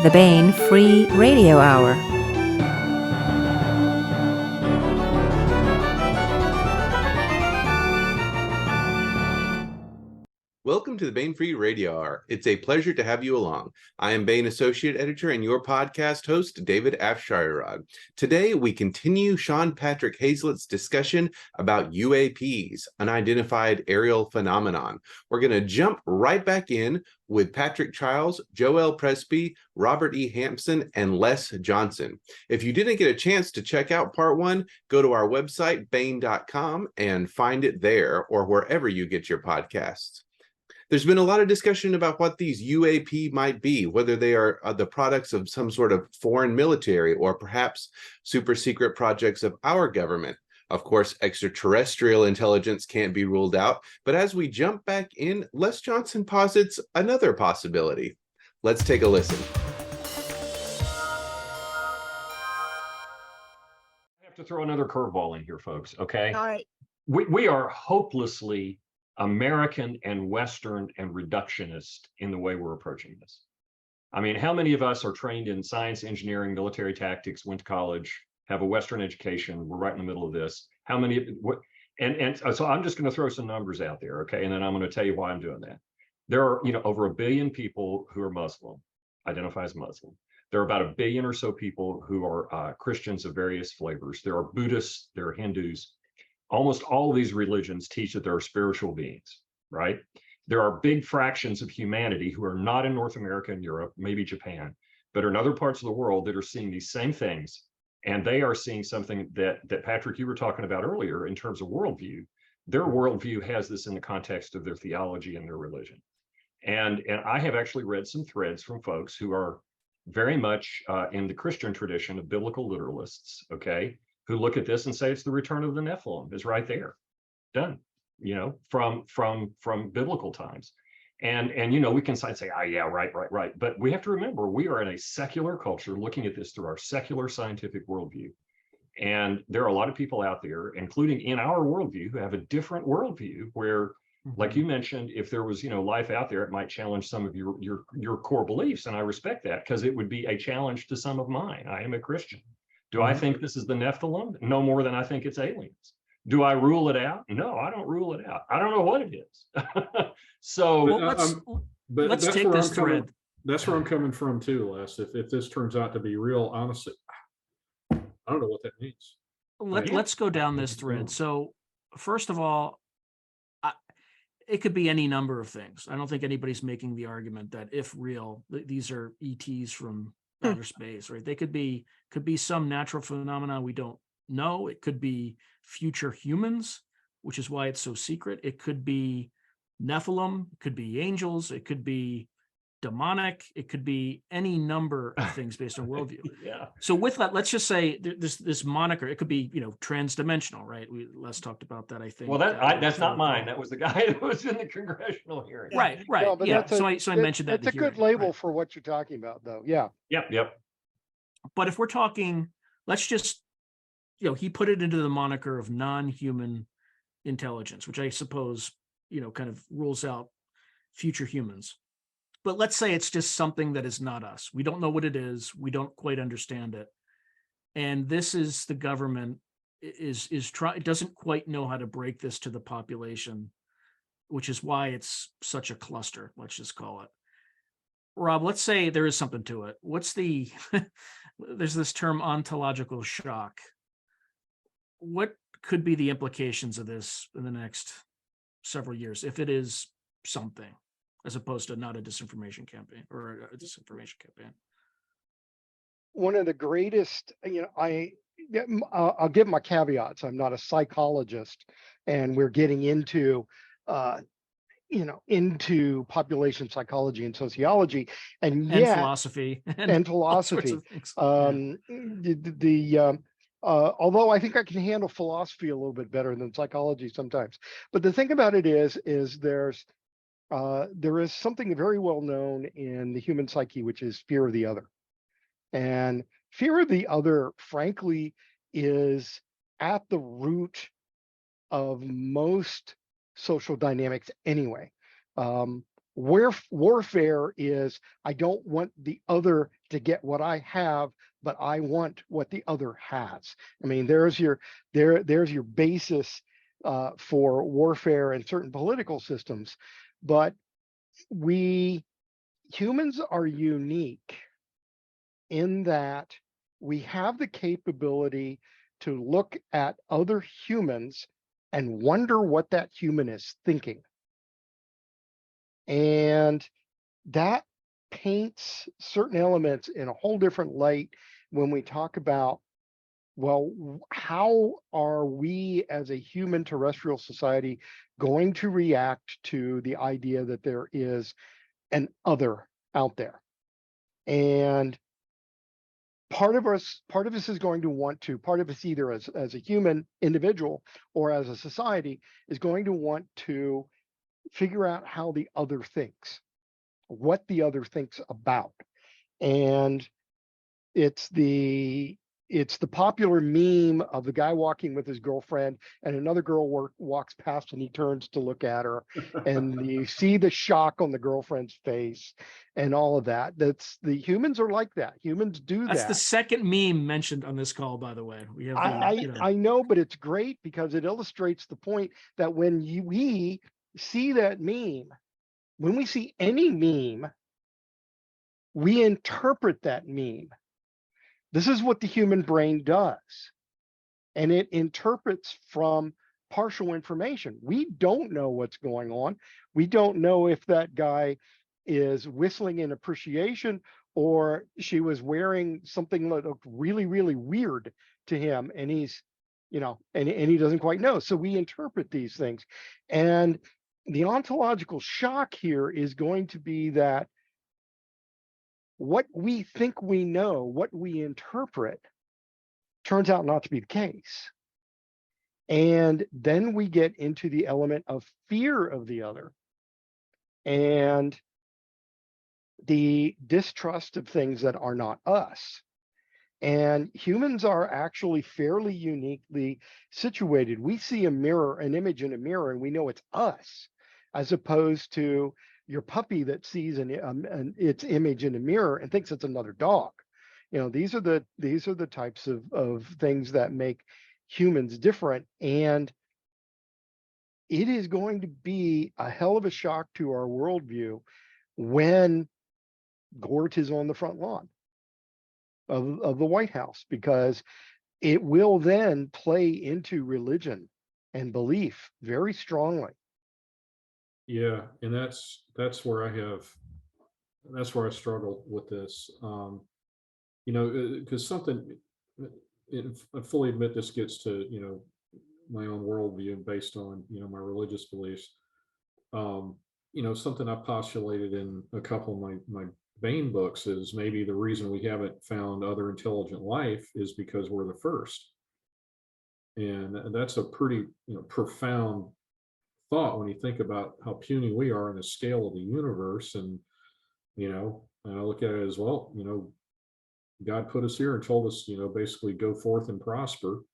the Baen Free Radio Hour. Welcome to the Baen Free Radio Hour. It's a pleasure to have you along. I am Baen Associate Editor and your podcast host, David Afsharirad. Today, we continue Sean Patrick Hazlett's discussion about UAPs, unidentified aerial phenomenon. We're going to jump right back in with Patrick Chiles, Joelle Presby, Robert E. Hampson, and Les Johnson. If you didn't get a chance to check out part one, go to our website, baen.com, and find it there or wherever you get your podcasts. There's been a lot of discussion about what these UAP might be, whether they are the products of some sort of foreign military or perhaps super secret projects of our government. Of course, extraterrestrial intelligence can't be ruled out, but as we jump back in, Les Johnson posits another possibility. Let's take a listen. I have to throw another curveball in here, folks, okay? All right. We are hopelessly American and Western and reductionist in the way we're approaching this. I mean, how many of us are trained in science, engineering, military tactics, went to college, have a Western education? We're right in the middle of this. How many? And so I'm just going to throw some numbers out there, okay? And then I'm going to tell you why I'm doing that. There are, over 1 billion people who are Muslim, identify as Muslim. There are about 1 billion or so people who are Christians of various flavors. There are Buddhists, there are Hindus. Almost all of these religions teach that there are spiritual beings, right? There are big fractions of humanity who are not in North America and Europe, maybe Japan, but are in other parts of the world that are seeing these same things. And they are seeing something that Patrick, you were talking about earlier in terms of worldview. Their worldview has this in the context of their theology and their religion. And I have actually read some threads from folks who are very much in the Christian tradition of biblical literalists, okay? Who look at this and say it's the return of the Nephilim is right there, done, from biblical times. And we can say, oh yeah, right. But we have to remember, we are in a secular culture looking at this through our secular scientific worldview. And there are a lot of people out there, including in our worldview, who have a different worldview where, like you mentioned, if there was, life out there, it might challenge some of your core beliefs. And I respect that because it would be a challenge to some of mine. I am a Christian. Do I think this is the Nephilim? No more than I think it's aliens. Do I rule it out? No, I don't rule it out. I don't know what it is. So let's take this thread. That's where I'm coming from too, Les. If this turns out to be real, honestly, I don't know what that means. Let's go down this thread. So first of all, it could be any number of things. I don't think anybody's making the argument that if real, these are ETs from outer space, right? They could be some natural phenomena we don't know. It could be future humans, which is why it's so secret. It could be Nephilim, it could be angels, it could be demonic, it could be any number of things based on worldview. Yeah. So with that, let's just say this moniker, it could be, transdimensional, right? Les talked about that, I think. Well, that's not mine. That was the guy that was in the congressional hearing. Right. No, but yeah. So I mentioned that. It's a good label for what you're talking about, though. Yeah. Yep. But if we're talking, let's just, he put it into the moniker of non-human intelligence, which I suppose, kind of rules out future humans. But let's say it's just something that is not us. We don't know what it is. We don't quite understand it. And this is the government it doesn't quite know how to break this to the population, which is why it's such a cluster, let's just call it. Rob, let's say there is something to it. There's this term ontological shock. What could be the implications of this in the next several years if it is something, as opposed to not a disinformation campaign or a disinformation campaign? One of the greatest, I'll give my caveats. I'm not a psychologist, and we're getting into population psychology and sociology, and philosophy and philosophy. Although I think I can handle philosophy a little bit better than psychology sometimes. But the thing about it is there is something very well known in the human psyche, which is fear of the other. And fear of the other, frankly, is at the root of most social dynamics anyway. Warfare is, I don't want the other to get what I have, but I want what the other has. I mean, there's your basis for warfare in certain political systems. But humans are unique in that we have the capability to look at other humans and wonder what that human is thinking. And that paints certain elements in a whole different light when we talk about, well, how are we as a human terrestrial society going to react to the idea that there is an other out there? And part of us is going to want to, part of us either as a human individual or as a society is going to want to figure out how the other thinks, what the other thinks about. And it's the popular meme of the guy walking with his girlfriend and another girl walks past and he turns to look at her and you see the shock on the girlfriend's face and all of that. That's the humans are like that. Humans do that. That's the second meme mentioned on this call, by the way. We have I know, but it's great because it illustrates the point that when we see that meme, when we see any meme, we interpret that meme. This is what the human brain does. And it interprets from partial information. We don't know what's going on. We don't know if that guy is whistling in appreciation or she was wearing something that looked really, really weird to him. And he's, and he doesn't quite know. So we interpret these things. And the ontological shock here is going to be that what we think we know, what we interpret, turns out not to be the case. And then we get into the element of fear of the other and the distrust of things that are not us. And humans are actually fairly uniquely situated. We see an image in a mirror, and we know it's us, as opposed to your puppy that sees its image in a mirror and thinks it's another dog. These are the types of things that make humans different. And it is going to be a hell of a shock to our worldview when Gort is on the front lawn of the White House, because it will then play into religion and belief very strongly. Yeah, and that's where I struggle with this. Because something, I fully admit this gets to my own worldview based on my religious beliefs. Something I postulated in a couple of my Baen books is maybe the reason we haven't found other intelligent life is because we're the first, and that's a pretty profound thought when you think about how puny we are in the scale of the universe. And and I look at it as, well, God put us here and told us basically go forth and prosper.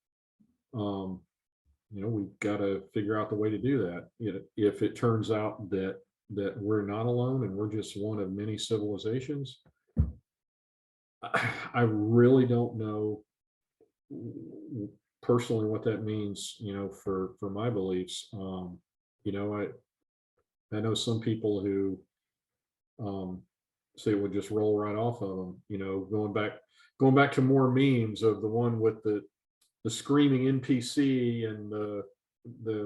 We've got to figure out the way to do that. If it turns out that we're not alone and we're just one of many civilizations, I really don't know personally what that means for my beliefs. I know some people who say it would just roll right off of them. Going back to more memes of the one with the screaming NPC and the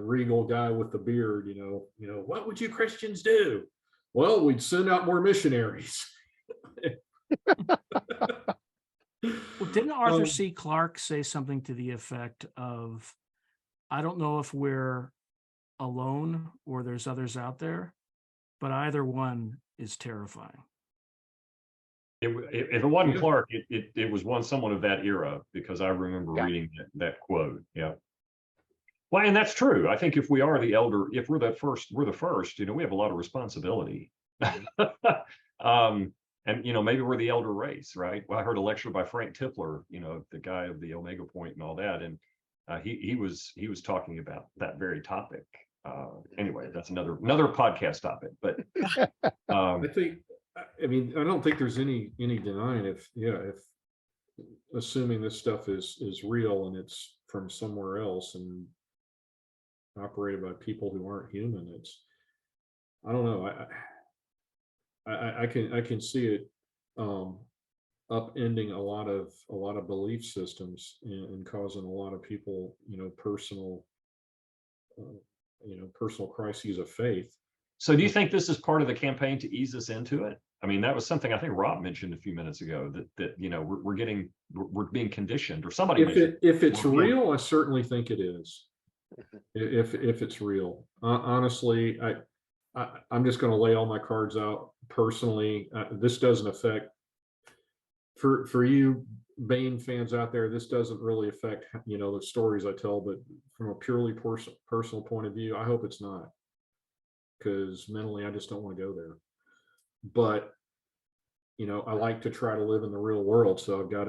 regal guy with the beard. What would you Christians do? Well, we'd send out more missionaries. Well, didn't Arthur C. Clarke say something to the effect of, I don't know if we're alone or there's others out there, but either one is terrifying. If it wasn't Clarke, it was someone of that era, because I remember reading that quote. Yeah. Well, and that's true. I think if we are the elder, if we're the first, we have a lot of responsibility. And maybe we're the elder race, right? Well, I heard a lecture by Frank Tipler, the guy of the Omega Point and all that, and he was talking about that very topic. Anyway, that's another podcast topic. But I think, I mean, I don't think there's any denying if assuming this stuff is real and it's from somewhere else and operated by people who aren't human, I don't know. I can see it upending a lot of belief systems and causing a lot of people, personal crises of faith. So do you think this is part of the campaign to ease us into it? I mean, that was something I think Rob mentioned a few minutes ago, that we're being conditioned, or somebody if it's real, I certainly think it is. If it's real, honestly, I'm just going to lay all my cards out personally. This doesn't affect, for you Baen fans out there, this doesn't really affect the stories I tell, but from a purely personal point of view, I hope it's not, because mentally I just don't want to go there. But I like to try to live in the real world, so I've got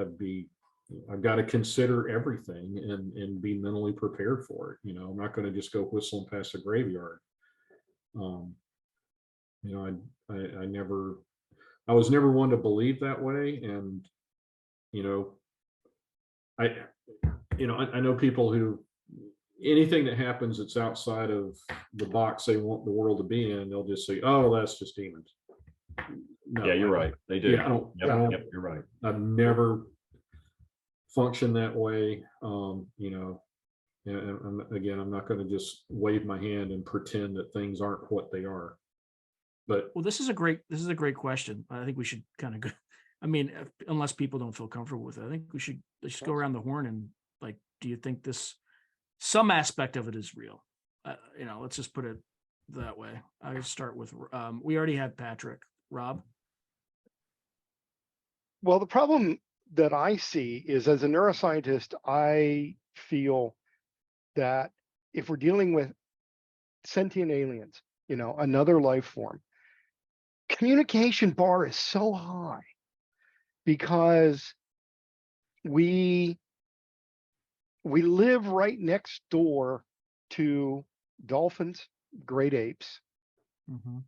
to consider everything and be mentally prepared for it. I'm not going to just go whistling past the graveyard. I was never one to believe that way, and I know people who, anything that happens that's outside of the box they want the world to be in, they'll just say, "Oh, that's just demons." No, yeah, you're right. They do. Yeah, Yep, you're right. I've never functioned that way. And again, I'm not going to just wave my hand and pretend that things aren't what they are. But Well, this is a great question. I think we should kind of go. I mean, unless people don't feel comfortable with it, I think let's just go around the horn and, like, do you think some aspect of it is real? Let's just put it that way. I would start with, we already had Patrick. Rob? Well, the problem that I see is, as a neuroscientist, I feel that if we're dealing with sentient aliens, another life form, communication bar is so high because we live right next door to dolphins, great apes. Mm-hmm.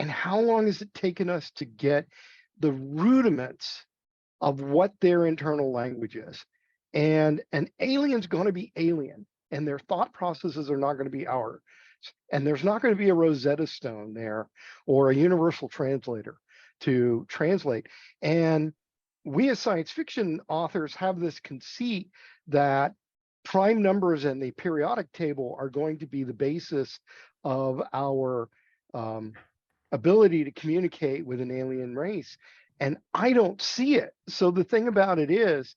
And how long has it taken us to get the rudiments of what their internal language is? And an alien's going to be alien, and their thought processes are not going to be ours. And there's not going to be a Rosetta Stone there or a universal translator to translate. And we as science fiction authors have this conceit that prime numbers and the periodic table are going to be the basis of our ability to communicate with an alien race. And I don't see it. So the thing about it is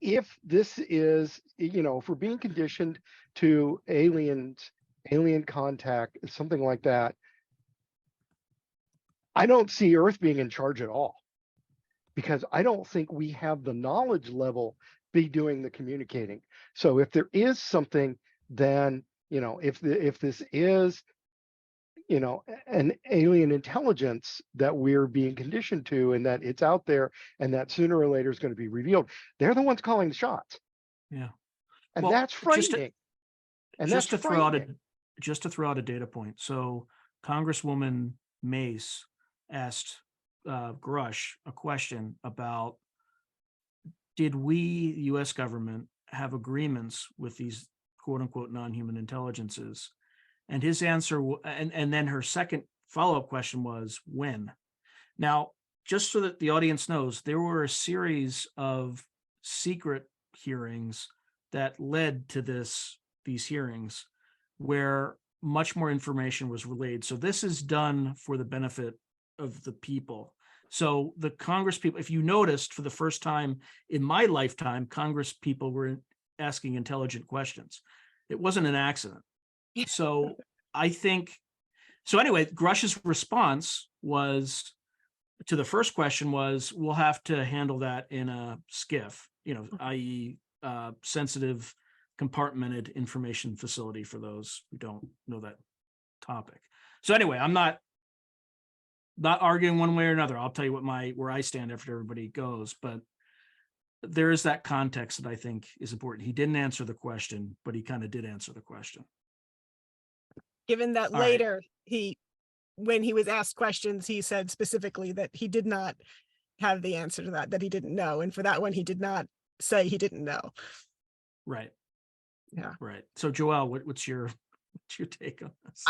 if this is, if we're being conditioned to alien contact, something like that, I don't see Earth being in charge at all, because I don't think we have the knowledge level be doing the communicating. So if there is something, then, if this is, an alien intelligence that we're being conditioned to, and that it's out there, and that sooner or later is going to be revealed, they're the ones calling the shots. Yeah. And Well, that's frightening. Just to throw out a data point. So Congresswoman Mace asked Grush a question about, did we, the U.S. government, have agreements with these quote unquote non-human intelligences? And his answer, and then her second follow-up question was, when? Now, just so that the audience knows, there were a series of secret hearings that led to these hearings where much more information was relayed. So this is done for the benefit of the people. So the Congress people, if you noticed, for the first time in my lifetime, Congress people were asking intelligent questions. It wasn't an accident. So I think, so anyway, Grush's response was, to the first question was, we'll have to handle that in a SCIF, i.e. Sensitive compartmented information facility, for those who don't know that topic. So anyway, I'm not arguing one way or another. I'll tell you where I stand after everybody goes. But there is that context that I think is important. He didn't answer the question, but he kind of did answer the question. Given that All right. later when he was asked questions, he said specifically that he did not have the answer to that he didn't know. And for that one, he did not say he didn't know. Right. Yeah. Right. So Joelle, what's your take on this?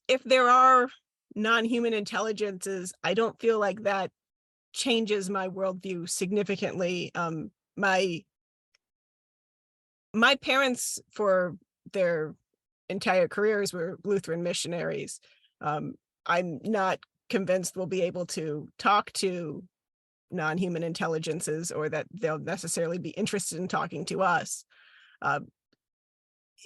If there are non-human intelligences, I don't feel like that changes my worldview significantly. My parents, for their entire careers, were Lutheran missionaries. I'm not convinced we'll be able to talk to non-human intelligences, or that they'll necessarily be interested in talking to us.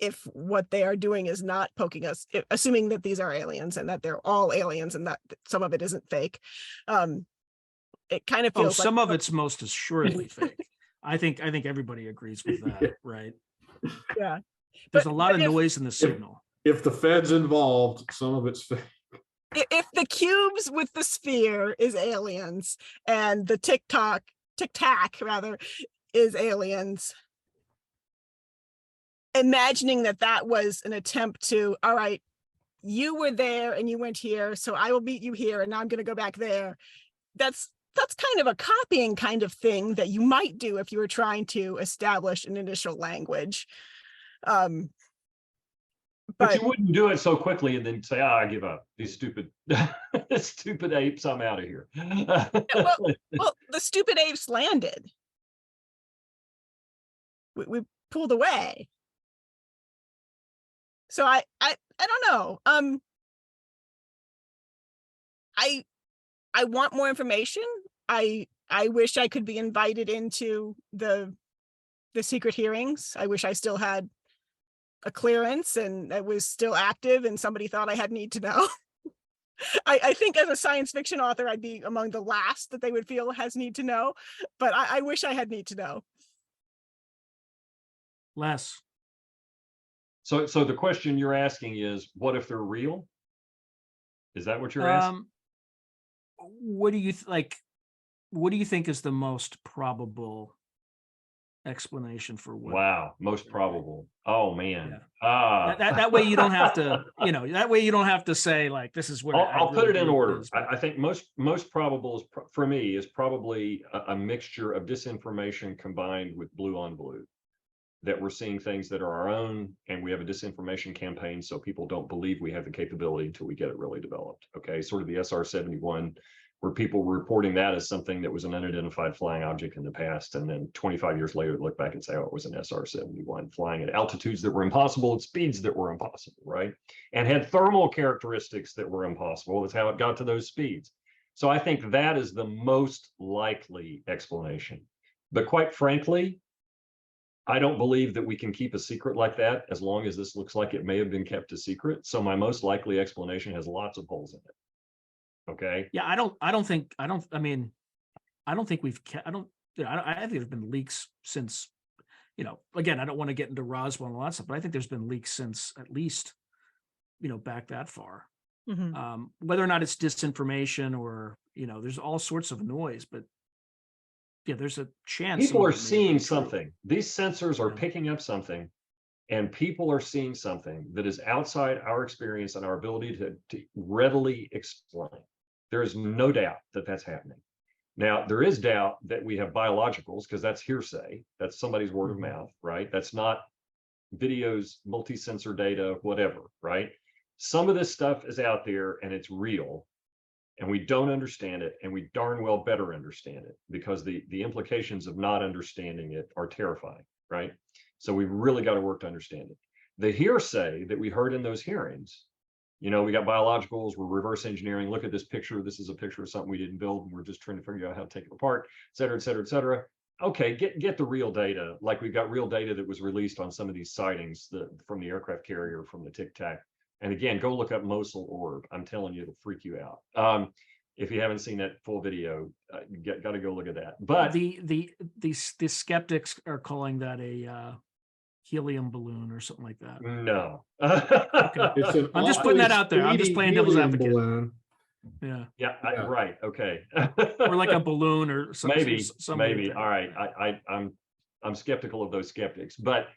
If what they are doing is not poking us, assuming that these are aliens and that they're all aliens and that some of it isn't fake, it kind of feels some like of it's most assuredly fake. I think everybody agrees with that, right? Yeah. There's a lot of noise in the signal. If the Fed's involved, some of it's fake. If the cubes with the sphere is aliens and the tic tac rather is aliens, imagining that was an attempt to, all right, you were there and you went here, so I will meet you here and now I'm going to go back there. That's kind of a copying kind of thing that you might do if you were trying to establish an initial language. But you wouldn't do it so quickly and then say, I give up. These stupid stupid apes, I'm out of here. well, the stupid apes landed. We pulled away. So I don't know. I want more information. I wish I could be invited into the secret hearings. I wish I still had a clearance and it was still active and somebody thought I had need to know. I think as a science fiction author, I'd be among the last that they would feel has need to know, but I wish I had need to know. Les. So the question you're asking is, what if they're real? Is that what you're asking? What do you what do you think is the most probable explanation for what? Wow, most probable. Oh man. Yeah. That way you don't have to, that way you don't have to say like, this is what I'll put it in order. Is, I think most probable for me is probably a mixture of disinformation combined with blue on blue. That we're seeing things that are our own, and we have a disinformation campaign, so people don't believe we have the capability until we get it really developed. Okay, sort of the SR-71, where people were reporting that as something that was an unidentified flying object in the past, and then 25 years later, look back and say, oh, it was an SR-71 flying at altitudes that were impossible, at speeds that were impossible, right? And had thermal characteristics that were impossible. That's how it got to those speeds. So I think that is the most likely explanation. But quite frankly, I don't believe that we can keep a secret like that as long as this looks like it may have been kept a secret. So my most likely explanation has lots of holes in it. Okay. Yeah, I think there's been leaks since, again, I don't want to get into Roswell and all that stuff, but I think there's been leaks since at least, back that far. Mm-hmm. Whether or not it's disinformation or, there's all sorts of noise, but yeah, there's a chance people are seeing something. These sensors are picking up something, and people are seeing something that is outside our experience and our ability to readily explain. There is no doubt that that's happening. Now, there is doubt that we have biologicals, because that's hearsay. That's somebody's word of mouth, right? That's not videos, multi-sensor data, whatever, right? Some of this stuff is out there and it's real. And we don't understand it, and we darn well better understand it, because the implications of not understanding it are terrifying, right? So we've really got to work to understand it. The hearsay that we heard in those hearings, we got biologicals, we're reverse engineering, look at this picture, this is a picture of something we didn't build, and we're just trying to figure out how to take it apart, et cetera, et cetera, et cetera. Okay, get the real data, like we've got real data that was released on some of these sightings from the aircraft carrier, from the Tic Tac. And again, go look up Mosul Orb. I'm telling you, it'll freak you out. If you haven't seen that full video, got to go look at that. But the skeptics are calling that a helium balloon or something like that. No. Okay. I'm just putting that out there. I'm just playing devil's advocate. Balloon. Yeah. Yeah, Yeah. right. Okay. Or like a balloon or something. Maybe. All right. I'm skeptical of those skeptics, but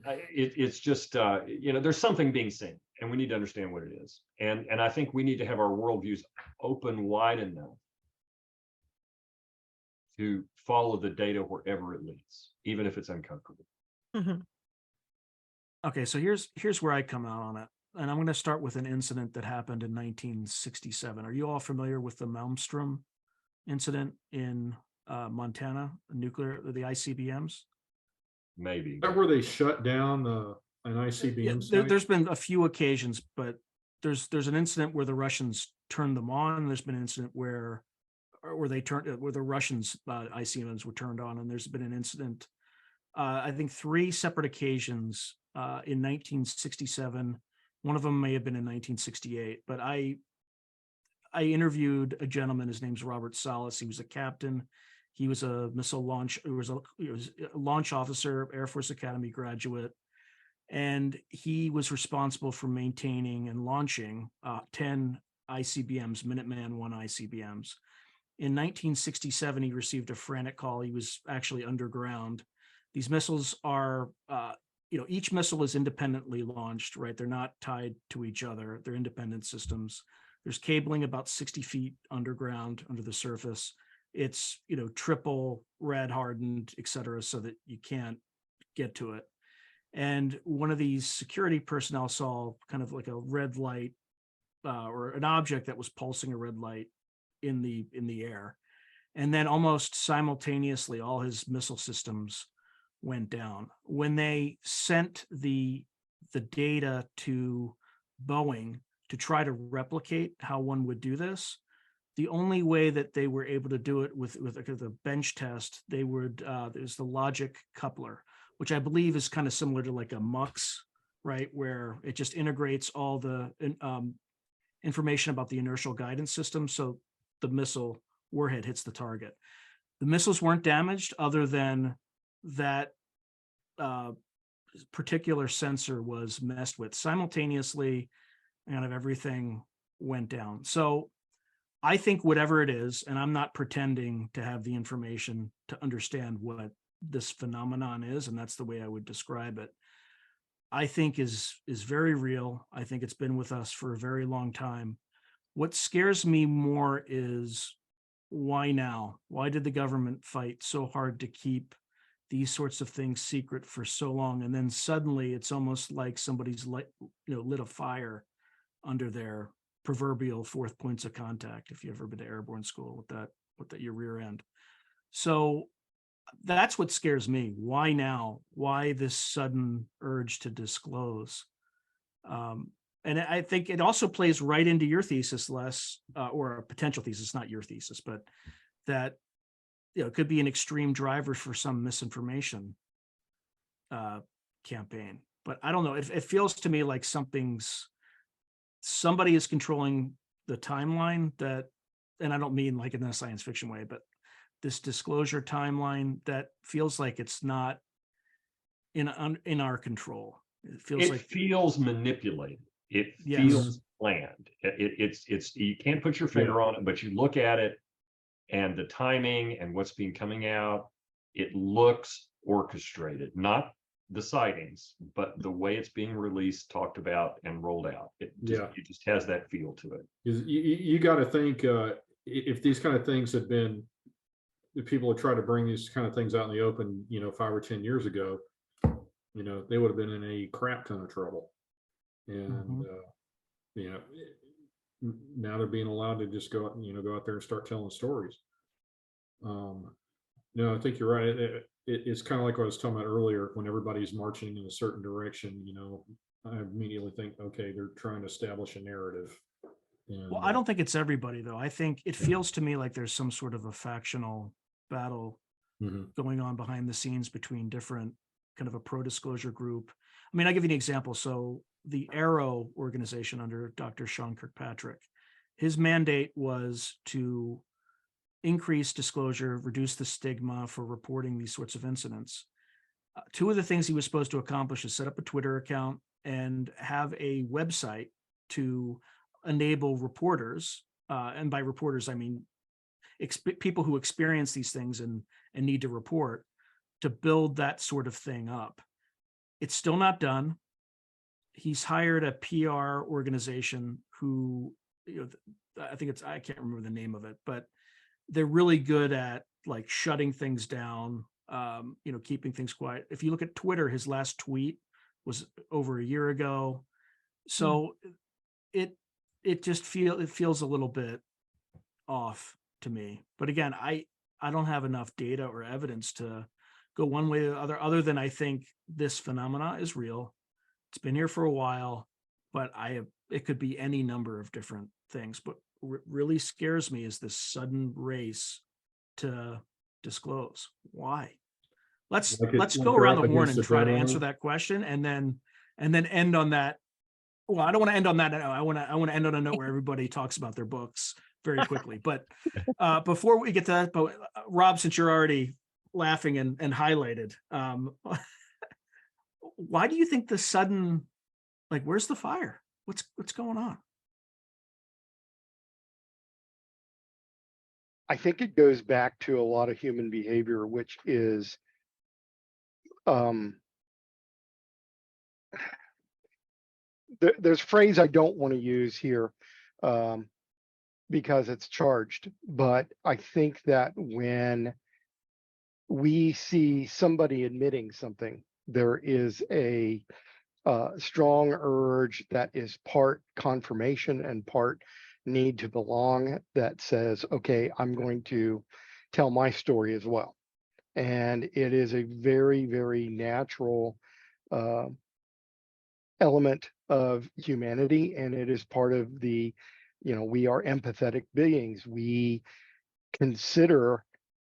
it's just there's something being seen, and we need to understand what it is. And I think we need to have our worldviews open wide enough to follow the data wherever it leads, even if it's uncomfortable. Mhm. Okay, so here's where I come out on it. And I'm going to start with an incident that happened in 1967. Are you all familiar with the Malmstrom incident in Montana, the ICBMs? Maybe. Is that where they shut down an ICBM Yeah, site? there's been a few occasions, but there's an incident where the Russians turned them on. There's been an incident where the Russians ICBMs were turned on, and there's been an incident. I think 3 separate occasions in 1967. One of them may have been in 1968, but I interviewed a gentleman. His name's Robert Salas. He was a captain. He was a missile launch. He was a launch officer, Air Force Academy graduate, and he was responsible for maintaining and launching 10 ICBMs, Minuteman I ICBMs. In 1967, he received a frantic call. He was actually underground. These missiles are, each missile is independently launched, right? They're not tied to each other. They're independent systems. There's cabling about 60 feet underground under the surface. It's, triple rad hardened, et cetera, so that you can't get to it. And one of these security personnel saw kind of like a red light or an object that was pulsing a red light in the air. And then almost simultaneously, all his missile systems went down. When they sent the data to Boeing to try to replicate how one would do this, the only way that they were able to do it with the bench test, they would there's the logic coupler, which I believe is kind of similar to like a MUX, right, where it just integrates all the information about the inertial guidance system, so the missile warhead hits the target. The missiles weren't damaged, other than that particular sensor was messed with simultaneously, and of everything went down. So I think whatever it is, and I'm not pretending to have the information to understand what this phenomenon is, and that's the way I would describe it, I think is very real. I think it's been with us for a very long time. What scares me more is, why now? Why did the government fight so hard to keep these sorts of things secret for so long? And then suddenly it's almost like somebody's lit a fire under their proverbial 4th points of contact, if you've ever been to airborne school with that your rear end. So that's what scares me. Why now? Why this sudden urge to disclose? And I think it also plays right into your thesis, Les, or a potential thesis, not your thesis, but that it could be an extreme driver for some misinformation campaign. But I don't know. It feels to me like somebody is controlling the timeline that, and I don't mean like in a science fiction way, but this disclosure timeline that feels like it's not in our control. It feels manipulated. It Yes. feels planned. It's you can't put your finger on it, but you look at it and the timing and what's been coming out, it looks orchestrated, not the sightings, but the way it's being released, talked about, and rolled out. It just has that feel to it. You got to think if these kind of things had been, if people had tried to bring these kind of things out in the open, 5 or 10 years ago, they would have been in a crap ton of trouble. And now they're being allowed to just go out there and start telling stories. No, I think you're right. It's kind of like what I was talking about earlier. When everybody's marching in a certain direction, I immediately think, okay, they're trying to establish a narrative. And, well, I don't think it's everybody, though. I think it feels to me like there's some sort of a factional battle going on behind the scenes between different kind of a pro-disclosure group. I mean, I'll give you an example. So the Arrow organization under Dr. Sean Kirkpatrick, his mandate was to increase disclosure, reduce the stigma for reporting these sorts of incidents. 2 of the things he was supposed to accomplish is set up a Twitter account and have a website to enable reporters and by reporters I mean people who experience these things and need to report, to build that sort of thing up. It's still not done. He's hired a PR organization who, I think I can't remember the name of it, but they're really good at like shutting things down, keeping things quiet. If you look at Twitter, his last tweet was over a year ago. So it feels a little bit off to me. But again, I don't have enough data or evidence to go one way or the other than I think this phenomena is real. It's been here for a while, but it could be any number of different things. But what really scares me is this sudden race to disclose. Why? Let's go around the horn and try to answer that question, and then end on that. Well, I don't want to end on that. I want to end on a note where everybody talks about their books very quickly. But before we get to that, but Rob, since you're already laughing and highlighted, why do you think the sudden, like, where's the fire? What's going on? I think it goes back to a lot of human behavior, which is there's a phrase I don't want to use here because it's charged, but I think that when we see somebody admitting something, there is a strong urge that is part confirmation and part need to belong, that says, okay, I'm going to tell my story as well. And it is a very, very natural element of humanity, and it is part of the, we are empathetic beings. We consider,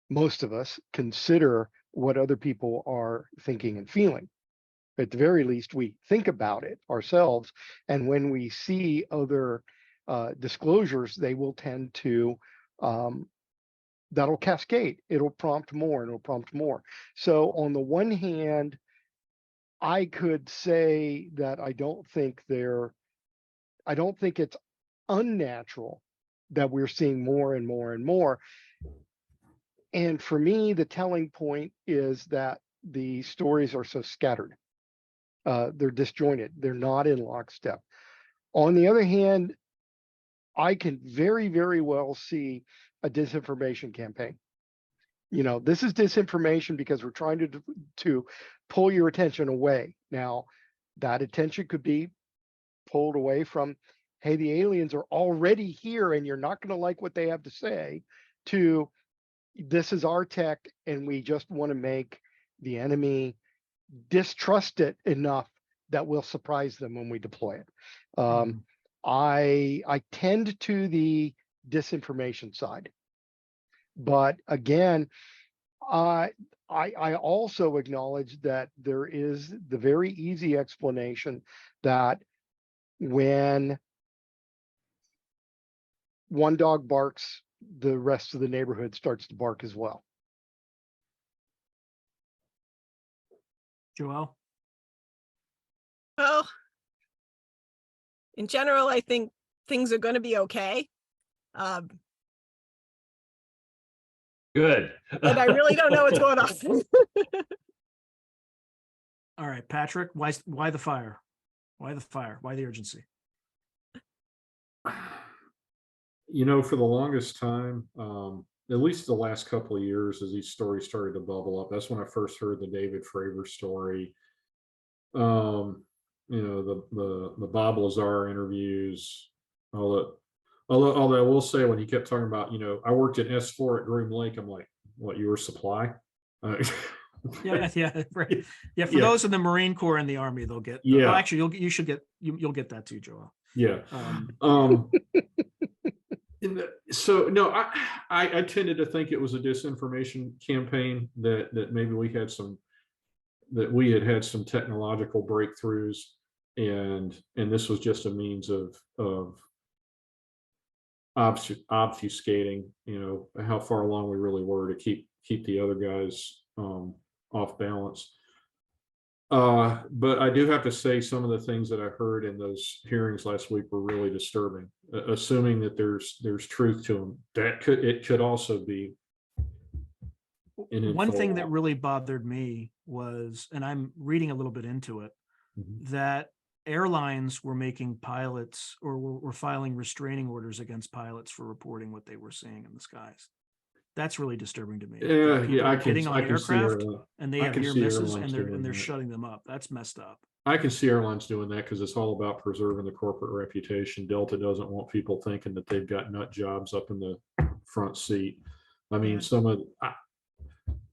most of us consider what other people are thinking and feeling. At the very least, we think about it ourselves. And when we see other disclosures, they will tend to, that'll cascade. It'll prompt more and it'll prompt more. So on the one hand, I could say that I don't think it's unnatural that we're seeing more and more and more. And for me, the telling point is that the stories are so scattered. They're disjointed. They're not in lockstep. On the other hand, I can very, very well see a disinformation campaign. This is disinformation because we're trying to pull your attention away. Now, that attention could be pulled away from, hey, the aliens are already here and you're not going to like what they have to say, to this is our tech and we just want to make the enemy distrust it enough that we'll surprise them when we deploy it. I tend to the disinformation side, but again, I also acknowledge that there is the very easy explanation that when one dog barks, the rest of the neighborhood starts to bark as well. Joelle? Well, in general, I think things are going to be okay. Good. And I really don't know what's going on. All right, Patrick, why the fire? Why the fire? Why the urgency? For the longest time, at least the last couple of years, as these stories started to bubble up, that's when I first heard the David Fravor story. The Bob Lazar interviews, all that. Although I will say, when he kept talking about, I worked at S4 at Groom Lake, I'm like, what, you were supply? Yeah, right. Yeah, for those in the Marine Corps and the Army, they'll get. Yeah, actually, you'll get that too, Joelle. Yeah. So no, I tended to think it was a disinformation campaign, that maybe we had some technological breakthroughs, and this was just a means of obfuscating, how far along we really were, to keep the other guys off balance. But I do have to say some of the things that I heard in those hearings last week were really disturbing. Assuming that there's truth to them, it could also be an One thing info that op. really bothered me was, and I'm reading a little bit into it, Mhm. that airlines were making pilots or were filing restraining orders against pilots for reporting what they were seeing in the skies. That's really disturbing to me. Yeah, People yeah, are getting on I can see aircraft and they I have can near see misses airlines and doing they're that. shutting them up. That's messed up. I can see airlines doing that because it's all about preserving the corporate reputation. Delta doesn't want people thinking that they've got nut jobs up in the front seat. I mean,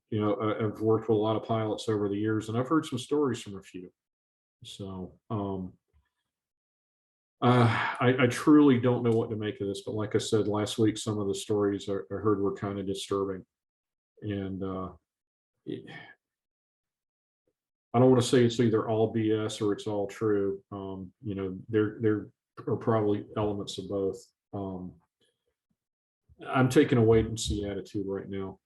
Yeah. I've worked with a lot of pilots over the years, and I've heard some stories from a few. So I truly don't know what to make of this. But like I said last week, some of the stories I heard were kind of disturbing, and I don't want to say it's either all BS or it's all true. There are probably elements of both. I'm taking a wait and see attitude right now.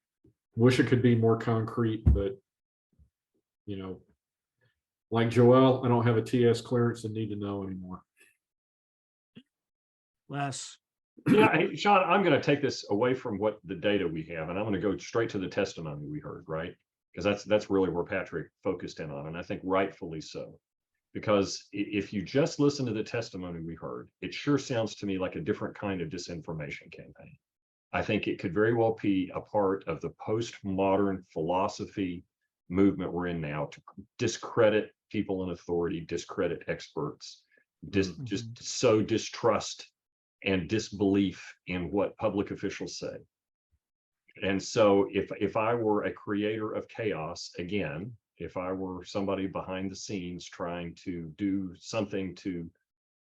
Wish it could be more concrete, but like Joelle, I don't have a TS clearance and need to know anymore. Les. Yeah, hey, Sean, I'm going to take this away from what the data we have, and I'm going to go straight to the testimony we heard, right? Because that's really where Patrick focused in on, and I think rightfully so. Because if you just listen to the testimony we heard, it sure sounds to me like a different kind of disinformation campaign. I think it could very well be a part of the postmodern philosophy movement we're in now to discredit people in authority, discredit experts, just sow distrust and disbelief in what public officials say. And so if I were a creator of chaos, again, if I were somebody behind the scenes trying to do something to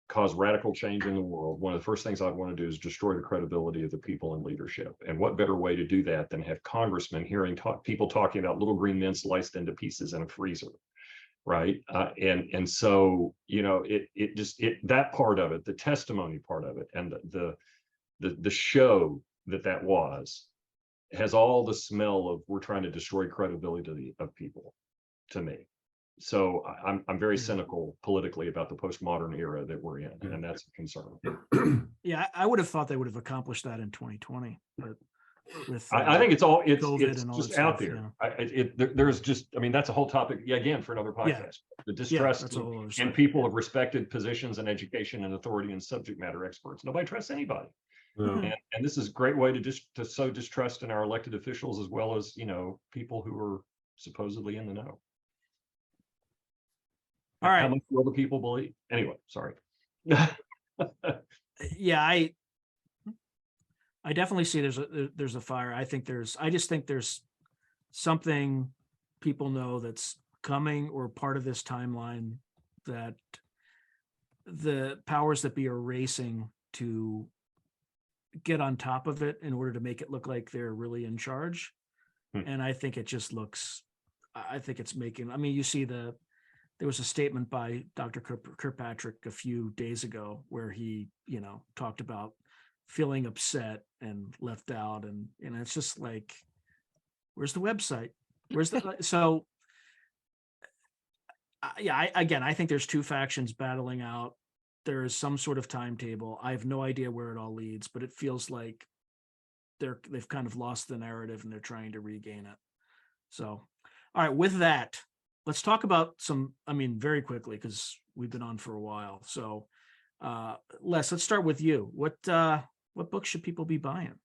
cause radical change in the world, one of the first things I'd want to do is destroy the credibility of the people in leadership. And what better way to do that than have congressmen hearing people talking about little green men sliced into pieces in a freezer, right? And so, that part of it, the testimony part of it, and the show that was, has all the smell of we're trying to destroy credibility of people, to me. So I'm very cynical politically about the postmodern era that we're in, and that's a concern. Yeah, I would have thought they would have accomplished that in 2020, but with I think it's COVID and all just that out stuff, there. There's just, I mean, that's a whole topic again for another podcast. The distrust that's a whole other in subject. people of respected positions and education and authority and subject matter experts. Nobody trusts anybody. And this is a great way to sow distrust in our elected officials, as well as people who are supposedly in the know. All right. How much will the people believe? Anyway, sorry. Yeah, I definitely see there's a fire. I just think there's something people know that's coming or part of this timeline that the powers that be are racing to get on top of it in order to make it look like they're really in charge. And I think it just looks, I think it's making, I mean, you see there was a statement by Dr. Kirkpatrick a few days ago where he, talked about feeling upset and left out. And, it's just like, where's the website? Where's the, so yeah, I think there's two factions battling out. There is some sort of timetable. I have no idea where it all leads, but it feels like they've kind of lost the narrative and they're trying to regain it. So, all right, with that, let's talk about very quickly, because we've been on for a while. So, Les, let's start with you. What books should people be buying?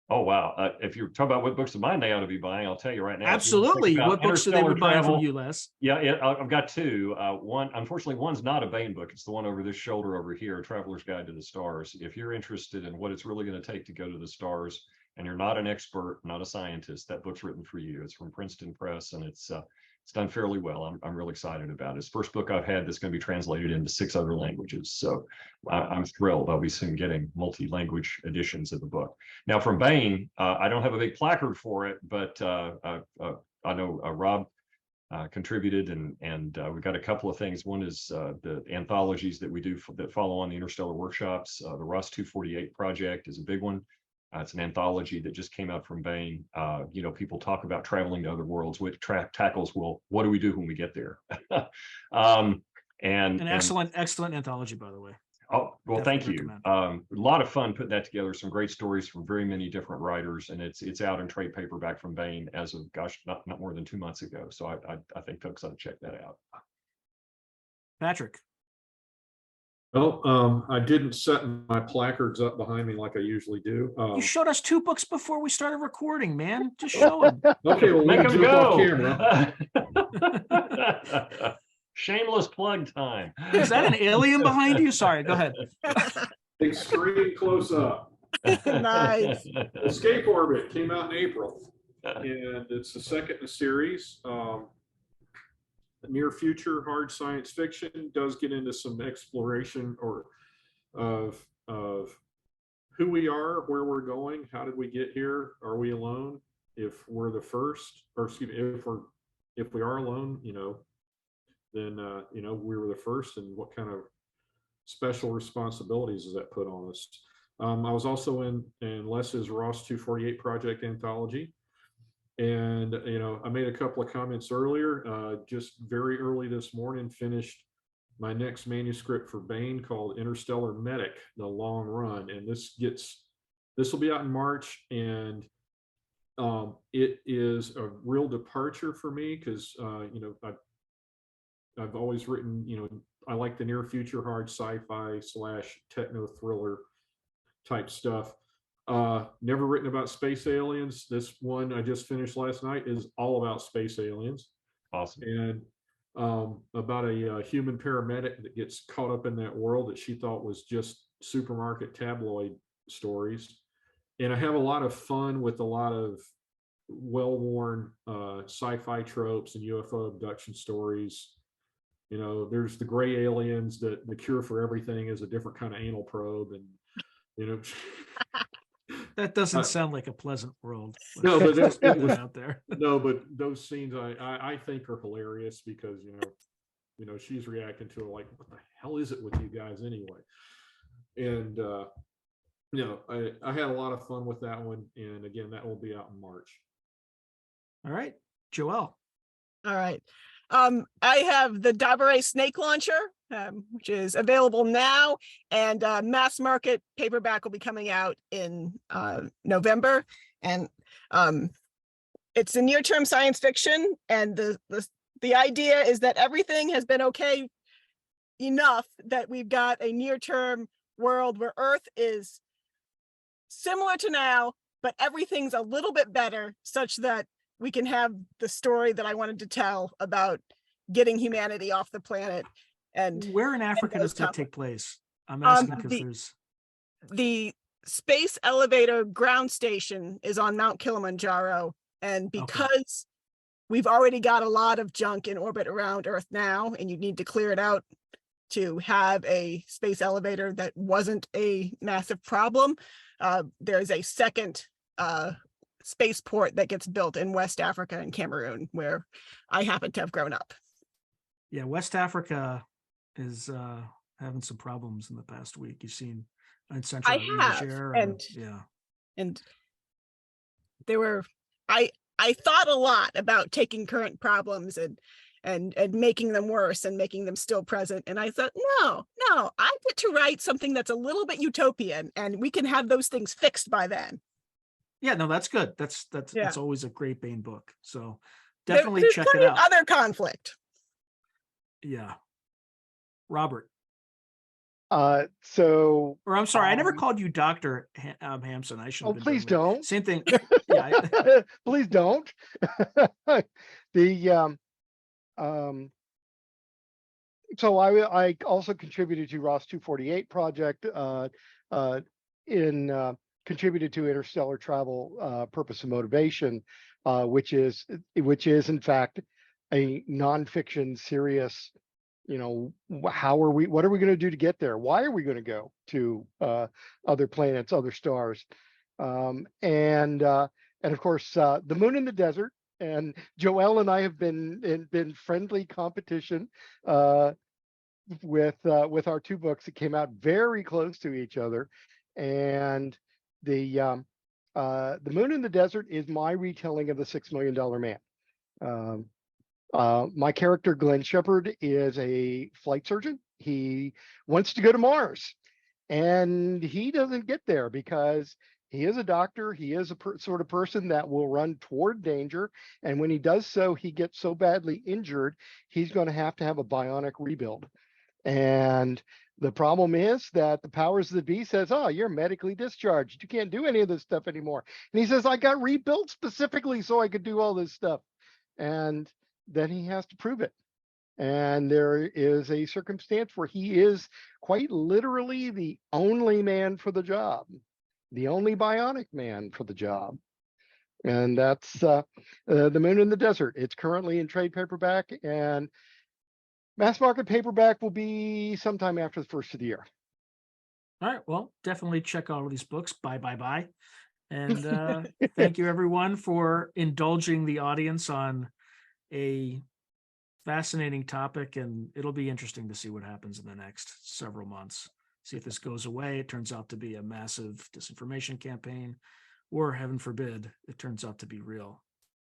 Oh, wow. If you're talking about what books of mine they ought to be buying, I'll tell you right now. Absolutely. What books should they be buying from you, Les? Yeah, I've got two. One, unfortunately, one's not a Baen book. It's the one over this shoulder over here, Traveler's Guide to the Stars. If you're interested in what it's really going to take to go to the stars, and you're not an expert, not a scientist, that book's written for you. It's from Princeton Press, and it's done fairly well. I'm really excited about it. It's the first book I've had that's going to be translated into 6 other languages. So I'm thrilled. I'll be soon getting multi-language editions of the book. Now from Baen, I don't have a big placard for it, but I know Rob contributed, and we've got a couple of things. One is the anthologies that we do that follow on the interstellar workshops. The Ross 248 project is a big one. It's an anthology that just came out from Baen. People talk about traveling to other worlds, which tackles, well, what do we do when we get there? And An excellent anthology, by the way. Oh, well, thank Definitely you. recommend. A lot of fun putting that together. Some great stories from very many different writers, and it's out in trade paperback from Baen as of, gosh, not more than 2 months ago. So I think folks ought to check that out. Patrick. Well, I didn't set my placards up behind me like I usually do. You showed us 2 books before we started recording, man. Just show them. Okay, well, Make let me them jump off go. camera. Shameless plug time. Is that an alien behind you? Sorry, go ahead. Extreme close up. Nice. Escape Orbit came out in April, and it's the second in the series. Near future hard science fiction does get into some exploration of who we are, where we're going, how did we get here, are we alone, if we're the first, or excuse me, if we are alone, then we were the first, and what kind of special responsibilities does that put on us? I was also in Les's Ross 248 Project anthology. And, I made a couple of comments earlier, just very early this morning, finished my next manuscript for Baen called Interstellar Medic, The Long Run. And this will be out in March. And it is a real departure for me because, I've always written, I like the near future hard sci-fi / techno thriller type stuff. Never written about space aliens. This one I just finished last night is all about space aliens. Awesome. And about a human paramedic that gets caught up in that world that she thought was just supermarket tabloid stories. And I have a lot of fun with a lot of well-worn sci-fi tropes and UFO abduction stories. There's the gray aliens that the cure for everything is a different kind of anal probe, and That doesn't sound like a pleasant world. No, but Let's put that out there. No, but those scenes I think are hilarious because she's reacting to it like, what the hell is it with you guys anyway? And I had a lot of fun with that one, and again, that will be out in March. All right, Joelle. All right. I have the Dabare Snake Launcher, which is available now, and mass market paperback will be coming out in November. And it's a near-term science fiction, and the idea is that everything has been okay enough that we've got a near-term world where Earth is similar to now, but everything's a little bit better, such that we can have the story that I wanted to tell about getting humanity off the planet. And where in Africa does that take place? I'm asking because there's the space elevator ground station is on Mount Kilimanjaro, and because we've already got a lot of junk in orbit around Earth now, and you need to clear it out to have a space elevator that wasn't a massive problem, there's a second spaceport that gets built in West Africa and Cameroon, where I happen to have grown up. Yeah, West Africa is having some problems in the past week. You've seen in Central Niger, and there were I thought a lot about taking current problems and making them worse and making them still present. And I thought, no, I get to write something that's a little bit utopian, and we can have those things fixed by then. Yeah, no, that's good. That's always a great Baen book. So definitely check it out. Other conflict. Yeah. Robert. Or I'm sorry, I never called you Dr. Hampson. I should. Oh, please don't. Same thing. Yeah. Please don't. So I also contributed to Ross 248 project contributed to Interstellar Travel Purpose and Motivation, which is in fact a nonfiction serious, what are we going to do to get there? Why are we going to go to other planets, other stars? And of course, the moon in the desert. And Joelle and I have been friendly competition with our 2 books that came out very close to each other. And The Moon in the Desert is my retelling of the $6 Million Man. My character, Glenn Shepard, is a flight surgeon. He wants to go to Mars, and he doesn't get there because he is a doctor. He is a sort of person that will run toward danger. And when he does so, he gets so badly injured, he's going to have a bionic rebuild. And the problem is that the powers that be says, oh, you're medically discharged. You can't do any of this stuff anymore. And he says, I got rebuilt specifically so I could do all this stuff. And then he has to prove it. And there is a circumstance where he is quite literally the only man for the job, the only bionic man for the job. And that's The Moon in the Desert. It's currently in trade paperback, and mass market paperback will be sometime after the first of the year. All right. Well, definitely check out all these books. Bye. And thank you, everyone, for indulging the audience on a fascinating topic. And it'll be interesting to see what happens in the next several months. See if this goes away. It turns out to be a massive disinformation campaign, or heaven forbid, it turns out to be real.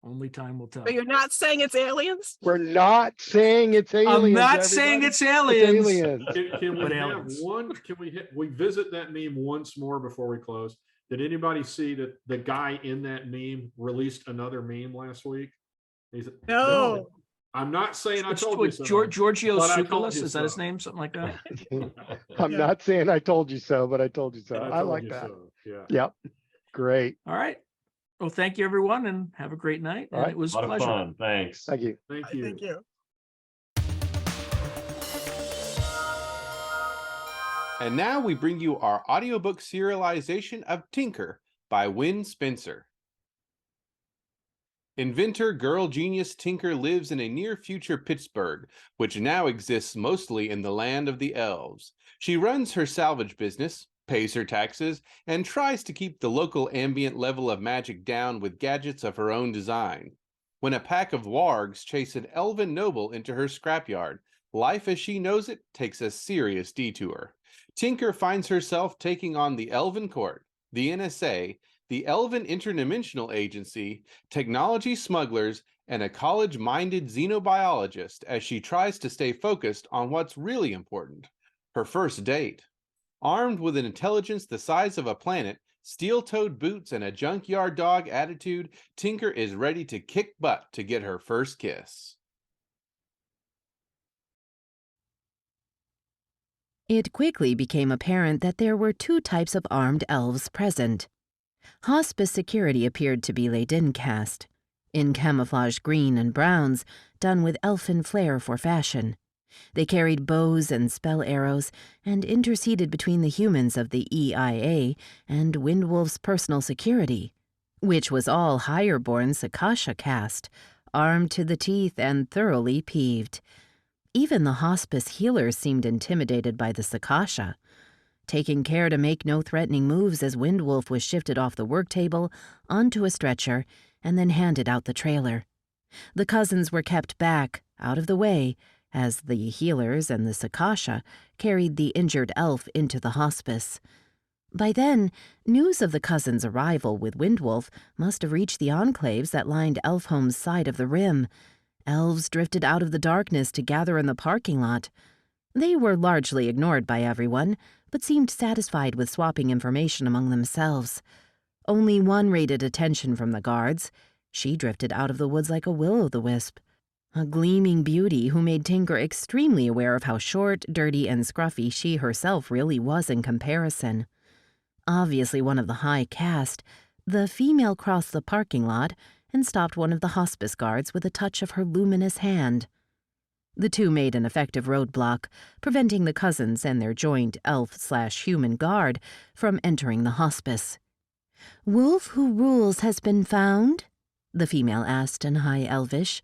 Only time will tell. But you're not saying it's aliens? We're not saying it's aliens. I'm not everybody. saying it's aliens. It's aliens. Can we But have aliens. one? Can we visit that meme once more before we close? Did anybody see that the guy in that meme released another meme last week? No. I'm not saying I It's told you so. Giorgio but I told Tsoukalos, you is that his so. name? Something like that? I'm Yeah. not saying I told you so, but I told you so. And I told like you that. so. Yeah. Yep. Great. All right. Well, thank you, everyone, and have a great night. All And right. it was A a lot of pleasure. fun. Thanks. Thank you. Thank you. Thank you. And now we bring you our audiobook serialization of Tinker by Wynne Spencer. Inventor girl genius Tinker lives in a near-future Pittsburgh, which now exists mostly in the land of the elves. She runs her salvage business, pays her taxes, and tries to keep the local ambient level of magic down with gadgets of her own design. When a pack of wargs chase an elven noble into her scrapyard, life as she knows it takes a serious detour. Tinker finds herself taking on the Elven Court, the NSA, the Elven Interdimensional Agency, technology smugglers, and a college-minded xenobiologist as she tries to stay focused on what's really important, her first date. Armed with an intelligence the size of a planet, steel-toed boots, and a junkyard dog attitude, Tinker is ready to kick butt to get her first kiss. It quickly became apparent that there were two types of armed elves present. Hospice security appeared to be Leyden cast, in camouflage green and browns, done with elfin flair for fashion. They carried bows and spell arrows and interceded between the humans of the EIA and Windwolf's personal security, which was all higher-born Sakasha caste, armed to the teeth and thoroughly peeved. Even the hospice healers seemed intimidated by the Sakasha, taking care to make no threatening moves as Windwolf was shifted off the work table onto a stretcher and then handed out the trailer. The cousins were kept back, out of the way, as the healers and the Sakasha carried the injured elf into the hospice. By then, news of the cousins' arrival with Windwolf must have reached the enclaves that lined Elfhome's side of the rim. Elves drifted out of the darkness to gather in the parking lot. They were largely ignored by everyone, but seemed satisfied with swapping information among themselves. Only one rated attention from the guards. She drifted out of the woods like a will-o'-the-wisp, a gleaming beauty who made Tinker extremely aware of how short, dirty, and scruffy she herself really was in comparison. Obviously one of the high caste, the female crossed the parking lot and stopped one of the hospice guards with a touch of her luminous hand. The two made an effective roadblock, preventing the cousins and their joint elf/human guard from entering the hospice. "Wolf who rules has been found?" the female asked in High Elvish.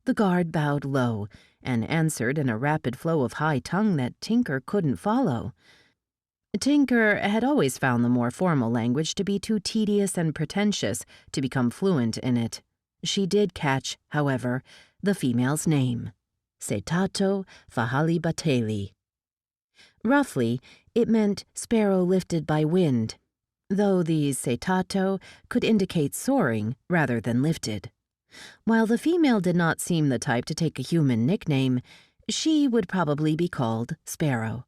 The guard bowed low and answered in a rapid flow of high tongue that Tinker couldn't follow. Tinker had always found the more formal language to be too tedious and pretentious to become fluent in it. She did catch, however, the female's name, Setato Fahali Bateli. Roughly, it meant sparrow lifted by wind. though the cetato could indicate soaring rather than lifted. While the female did not seem the type to take a human nickname, she would probably be called Sparrow.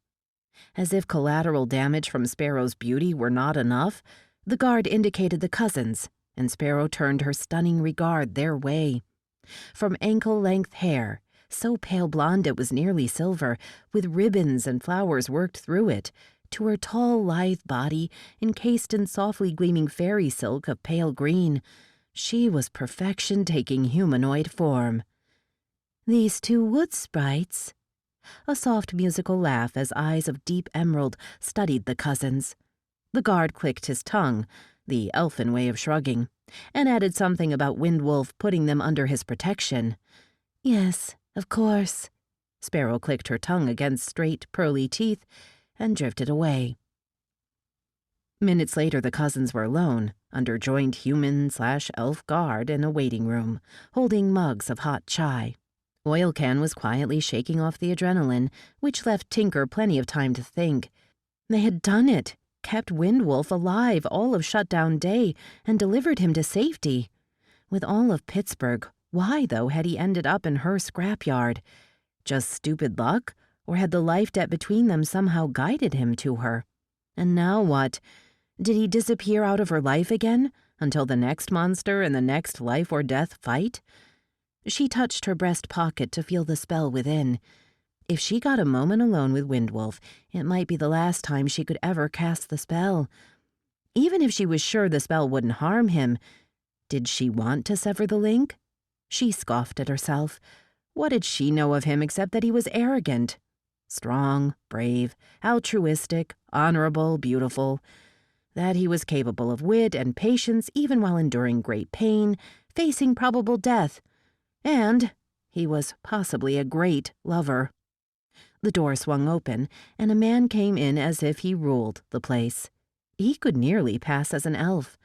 As if collateral damage from Sparrow's beauty were not enough, the guard indicated the cousins, and Sparrow turned her stunning regard their way. From ankle-length hair, so pale blonde it was nearly silver, with ribbons and flowers worked through it, to her tall, lithe body, encased in softly gleaming fairy silk of pale green, she was perfection taking humanoid form. These two wood sprites. A soft musical laugh as eyes of deep emerald studied the cousins. The guard clicked his tongue, the elfin way of shrugging, and added something about Windwolf putting them under his protection. Yes, of course. Sparrow clicked her tongue against straight, pearly teeth and drifted away. Minutes later, the cousins were alone, under joined human/elf guard in a waiting room, holding mugs of hot chai. Oil Can was quietly shaking off the adrenaline, which left Tinker plenty of time to think. They had done it, kept Windwolf alive all of shutdown day, and delivered him to safety. With all of Pittsburgh, why, though, had he ended up in her scrapyard? Just stupid luck, or had the life debt between them somehow guided him to her? And now what? Did he disappear out of her life again, until the next monster and the next life or death fight? She touched her breast pocket to feel the spell within. If she got a moment alone with Windwolf, it might be the last time she could ever cast the spell. Even if she was sure the spell wouldn't harm him, did she want to sever the link? She scoffed at herself. What did she know of him except that he was arrogant? Strong, brave, altruistic, honorable, beautiful. That he was capable of wit and patience even while enduring great pain, facing probable death. And he was possibly a great lover. The door swung open, and a man came in as if he ruled the place. He could nearly pass as an elf.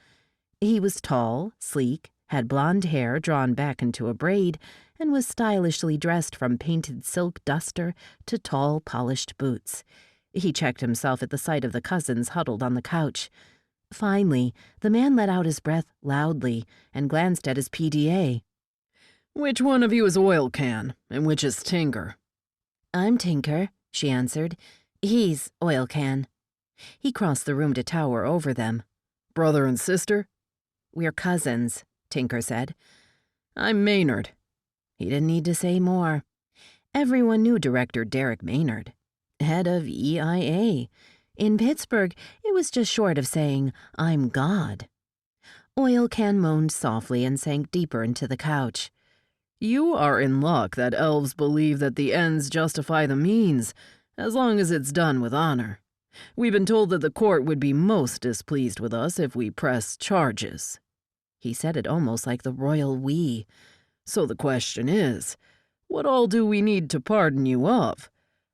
He was tall, sleek, had blonde hair drawn back into a braid, and was stylishly dressed from painted silk duster to tall, polished boots. He checked himself at the sight of the cousins huddled on the couch. Finally, the man let out his breath loudly and glanced at his PDA. "Which one of you is Oil Can, and which is Tinker?" "I'm Tinker," she answered. "He's Oil Can." He crossed the room to tower over them. "Brother and sister?" "We're cousins," Tinker said. "I'm Maynard." He didn't need to say more. Everyone knew Director Derek Maynard, head of EIA. In Pittsburgh, it was just short of saying, "I'm God." Oil Can moaned softly and sank deeper into the couch. "You are in luck that elves believe that the ends justify the means, as long as it's done with honor. We've been told that the court would be most displeased with us if we press charges." He said it almost like the royal we. "So the question is, what all do we need to pardon you of?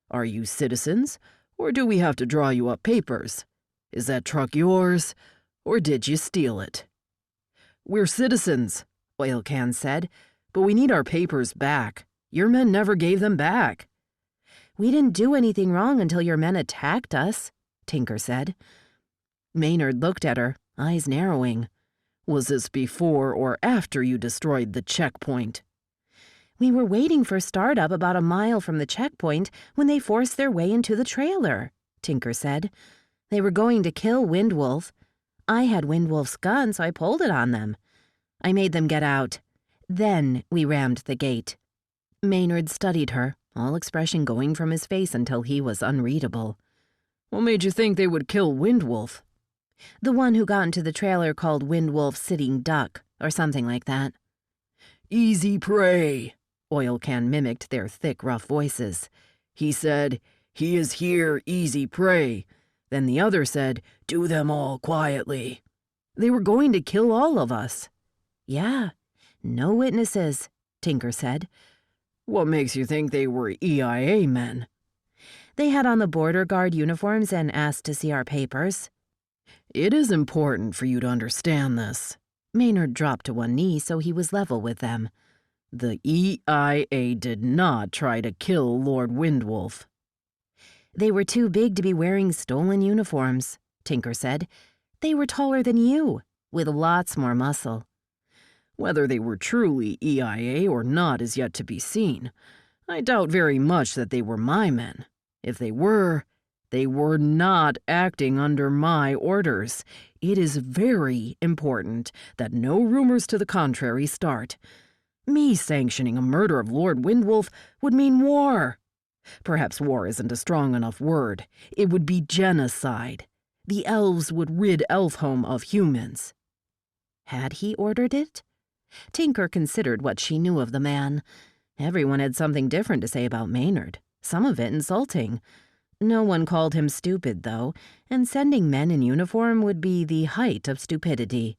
Are you citizens, or do we have to draw you up papers? Is that truck yours, or did you steal it?" "We're citizens," Oil Can said, "but we need our papers back. Your men never gave them back." "We didn't do anything wrong until your men attacked us," Tinker said. Maynard looked at her, eyes narrowing. "Was this before or after you destroyed the checkpoint?" "We were waiting for startup about a mile from the checkpoint when they forced their way into the trailer," Tinker said. "They were going to kill Windwolf. I had Windwolf's gun, so I pulled it on them. I made them get out. Then we rammed the gate." Maynard studied her, all expression going from his face until he was unreadable. "What made you think they would kill Windwolf?" "The one who got into the trailer called Windwolf Sitting Duck, or something like that." "Easy prey," Oil Can mimicked their thick, rough voices. "He said, 'He is here, easy prey.' Then the other said, 'Do them all quietly.' They were going to kill all of us." "Yeah, no witnesses," Tinker said. "What makes you think they were EIA men?" "They had on the border guard uniforms and asked to see our papers." "It is important for you to understand this." Maynard dropped to one knee so he was level with them. "The EIA did not try to kill Lord Windwolf." "They were too big to be wearing stolen uniforms," Tinker said. They were taller than you, with lots more muscle. Whether they were truly EIA or not is yet to be seen. I doubt very much that they were my men. If they were not acting under my orders. It is very important that no rumors to the contrary start. Me sanctioning a murder of Lord Windwolf would mean war. Perhaps war isn't a strong enough word. It would be genocide. The elves would rid Elfhome of humans. Had he ordered it? Tinker considered what she knew of the man. Everyone had something different to say about Maynard, some of it insulting. No one called him stupid, though, and sending men in uniform would be the height of stupidity.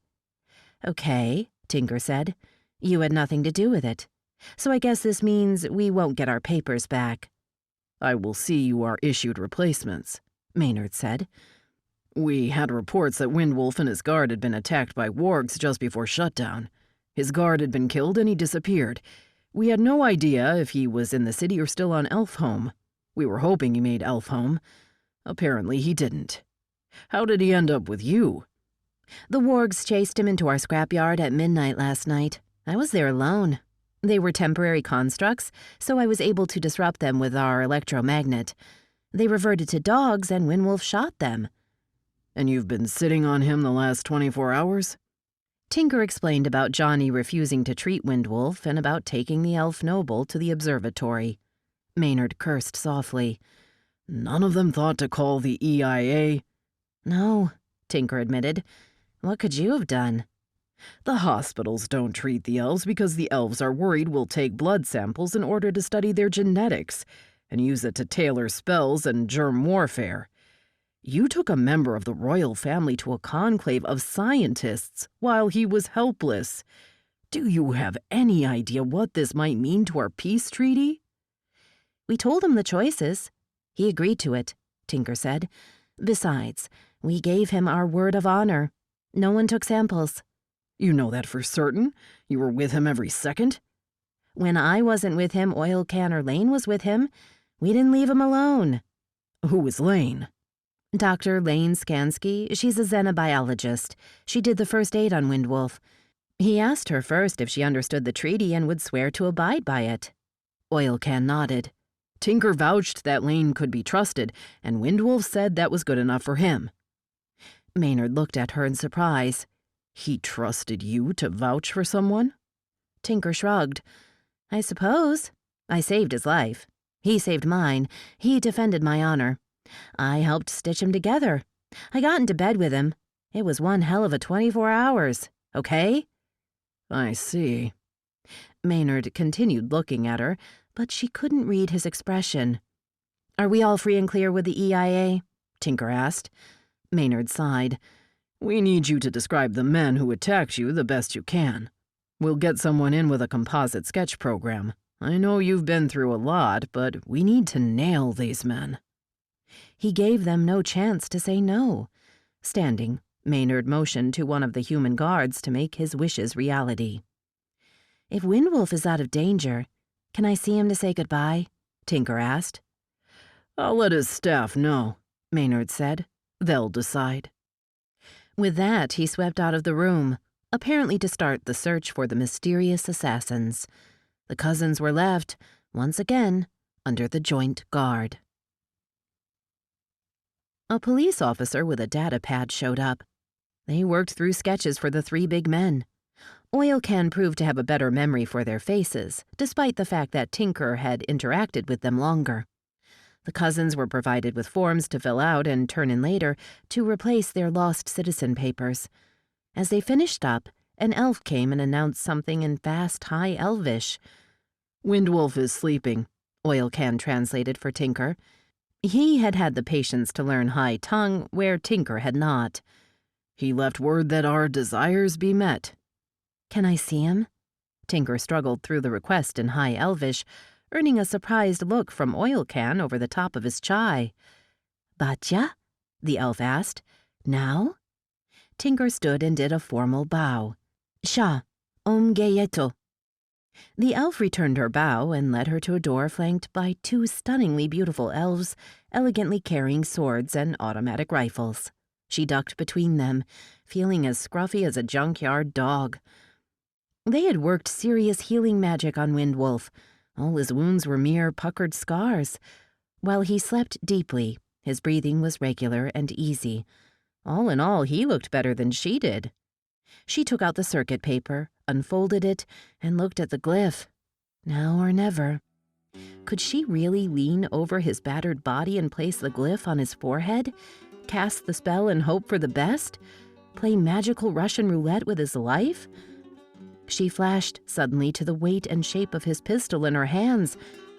"Okay," Tinker said. "You had nothing to do with it. So I guess this means we won't get our papers back." "I will see you are issued replacements," Maynard said. "We had reports that Windwolf and his guard had been attacked by wargs just before shutdown. His guard had been killed and he disappeared. We had no idea if he was in the city or still on Elfhome. We were hoping he made Elfhome. Apparently he didn't. How did he end up with you?" "The wargs chased him into our scrapyard at midnight last night. I was there alone. They were temporary constructs, so I was able to disrupt them with our electromagnet. They reverted to dogs and Windwolf shot them." "And you've been sitting on him the last 24 hours? Tinker explained about Johnny refusing to treat Windwolf and about taking the elf noble to the observatory. Maynard cursed softly. "None of them thought to call the EIA?" "No," Tinker admitted. "What could you have done?" "The hospitals don't treat the elves because the elves are worried we'll take blood samples in order to study their genetics and use it to tailor spells and germ warfare. You took a member of the royal family to a conclave of scientists while he was helpless. Do you have any idea what this might mean to our peace treaty?" "We told him the choices. He agreed to it," Tinker said. "Besides, we gave him our word of honor. No one took samples." "You know that for certain? You were with him every second?" "When I wasn't with him, Oil Can or Lane was with him. We didn't leave him alone." "Who was Lane?" "Dr. Lane Skansky. She's a xenobiologist. She did the first aid on Windwolf. He asked her first if she understood the treaty and would swear to abide by it." Oil Can nodded. "Tinker vouched that Lane could be trusted, and Windwolf said that was good enough for him." Maynard looked at her in surprise. "He trusted you to vouch for someone?" Tinker shrugged. "I suppose. I saved his life. He saved mine. He defended my honor. I helped stitch him together. I got into bed with him. It was one hell of a 24 hours. Okay?" "I see." Maynard continued looking at her, but she couldn't read his expression. "Are we all free and clear with the EIA?" Tinker asked. Maynard sighed. "We need you to describe the men who attacked you the best you can. We'll get someone in with a composite sketch program. I know you've been through a lot, but we need to nail these men." He gave them no chance to say no. Standing, Maynard motioned to one of the human guards to make his wishes reality. "If Windwolf is out of danger, can I see him to say goodbye?" Tinker asked. "I'll let his staff know," Maynard said. "They'll decide." With that, he swept out of the room, apparently to start the search for the mysterious assassins. The cousins were left, once again, under the joint guard. A police officer with a data pad showed up. They worked through sketches for the three big men. Oil Can proved to have a better memory for their faces, despite the fact that Tinker had interacted with them longer. The cousins were provided with forms to fill out and turn in later to replace their lost citizen papers. As they finished up, an elf came and announced something in fast High Elvish. "Windwolf is sleeping," Oil Can translated for Tinker. He had had the patience to learn High Tongue, where Tinker had not. "He left word that our desires be met." "Can I see him?" Tinker struggled through the request in High Elvish, earning a surprised look from Oil Can over the top of his chai. "Batya?" the elf asked. "Now?" Tinker stood and did a formal bow. "Sha, Om Geyeto." The elf returned her bow and led her to a door flanked by two stunningly beautiful elves, elegantly carrying swords and automatic rifles. She ducked between them, feeling as scruffy as a junkyard dog. They had worked serious healing magic on Windwolf. All his wounds were mere puckered scars. While he slept deeply, his breathing was regular and easy. All in all, he looked better than she did. She took out the circuit paper, unfolded it, and looked at the glyph. Now or never. Could she really lean over his battered body and place the glyph on his forehead? Cast the spell and hope for the best? Play magical Russian roulette with his life? She flashed suddenly to the weight and shape of his pistol in her hands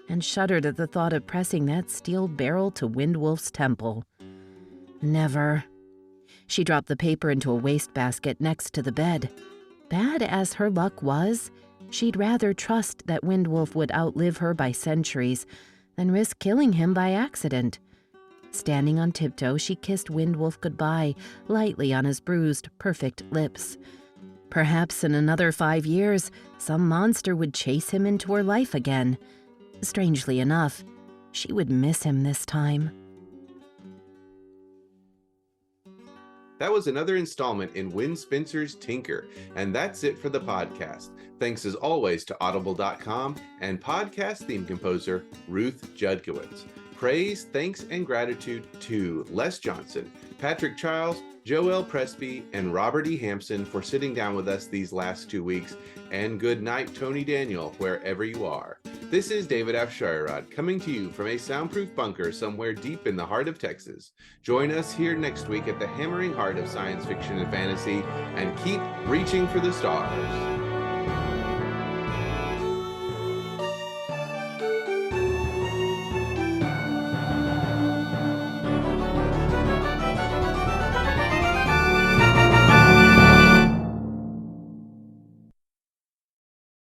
and shuddered at the thought of pressing that steel barrel to Windwolf's temple. Never. She dropped the paper into a wastebasket next to the bed. Bad as her luck was, she'd rather trust that Windwolf would outlive her by centuries than risk killing him by accident. Standing on tiptoe, she kissed Windwolf goodbye, lightly on his bruised, perfect lips. Perhaps in another 5 years, some monster would chase him into her life again. Strangely enough, she would miss him this time. That was another installment in Win Spencer's Tinker, and that's it for the podcast. Thanks as always to Audible.com and podcast theme composer Ruth Judkowitz. Praise, thanks, and gratitude to Les Johnson, Patrick Chiles, Joelle Presby, and Robert E. Hampson for sitting down with us these last 2 weeks, and good night, Tony Daniel, wherever you are. This is David Afsharirad coming to you from a soundproof bunker somewhere deep in the heart of Texas. Join us here next week at the hammering heart of science fiction and fantasy, and keep reaching for the stars.